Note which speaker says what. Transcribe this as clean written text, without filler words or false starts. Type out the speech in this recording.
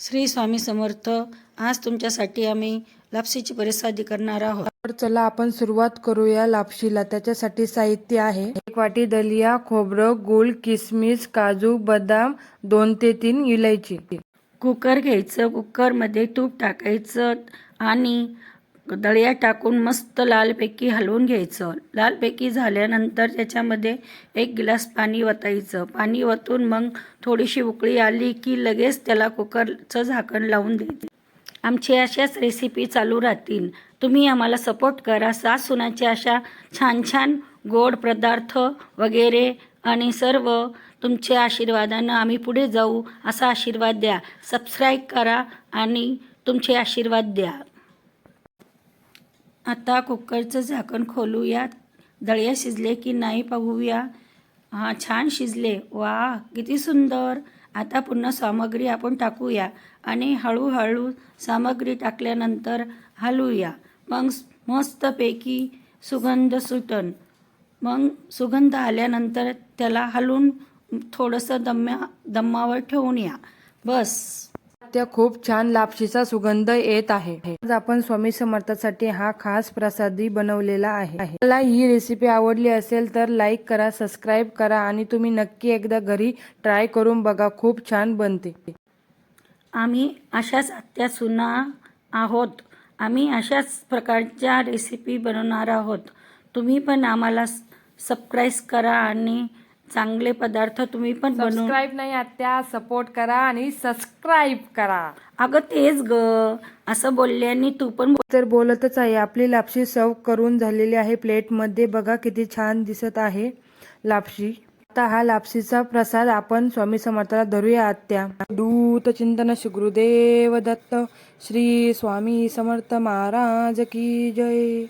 Speaker 1: श्री स्वामी समर्थ. आज तुमच्यासाठी आम्ही लापशीची परिसादी करणार आहोत.
Speaker 2: तर चला आपण सुरुवात करूया लापशीला. त्याच्यासाठी साहित्य आहे: 1 वाटी दलिया, खोबरं, गूळ, किसमिस, काजू, बदाम, 2 ते 3 इलायची.
Speaker 1: कुकर घ्यायचं, कुकरमध्ये तूप टाकायचं आणि दळ्या टाकून मस्त लालपैकी हलवून घ्यायचं. लालपैकी झाल्यानंतर त्याच्यामध्ये 1 गिलास पाणी वतायचं. पाणी वतून मग थोडीशी उकळी आली की लगेच त्याला कुकरचं झाकण लावून द्यायचं. आमची अशाच रेसिपी चालू राहतील. तुम्ही आम्हाला सपोर्ट करा. सासूनाच्या अशा छान छान गोड पदार्थ वगैरे आणि सर्व तुमच्या आशीर्वादानं आम्ही पुढे जाऊ असा आशीर्वाद द्या. सबस्क्राईब करा आणि तुमचे आशीर्वाद द्या. आता कुकरचं झाकण खोलूया. दळ्या शिजले की नाही पाहूया. हां, छान शिजले. वा, किती सुंदर. आता पुन्हा सामग्री आपण टाकूया आणि हळूहळू सामग्री टाकल्यानंतर हलवूया. मग मस्तपैकी सुगंध सुटन. मग सुगंध आल्यानंतर त्याला हलवून थोडंसं दम्मावर ठेवून या. बस.
Speaker 2: त्या खूप छान लापशीचा सुगंध येत आहे. आज आपण स्वामी समर्थासाठी हा खास प्रसादी बनवलेला आहे. मला ही रेसिपी आवडली असेल तर लाईक करा, सबस्क्राईब करा आणि तुम्ही नक्की एकदा घरी ट्राय करून बघा. खूप छान बनते.
Speaker 1: आम्ही अशाच आत्या सुना आहोत. आम्ही अशाच प्रकारच्या रेसिपी बनवणार आहोत. तुम्ही पण आम्हाला सबस्क्राईब करा आणि चांगले पदार्थ तुम्ही पण बनवून.
Speaker 2: सबस्क्राईब नाही आत्या, सपोर्ट करा आणि सबस्क्राईब करा.
Speaker 1: अगं तेच ग, असं बोलल्याने तू पण
Speaker 2: तर बोलतच आहे. आपली लापशी सर्व करून झालेली आहे प्लेटमध्ये. बघा किती छान दिसत आहे लापशी. आता हा लापशीचा प्रसाद आपण स्वामी समर्थाला धरूया आत्या. दूत चिंतन श्री गुरुदेव दत्त. श्री स्वामी समर्थ महाराज की जय.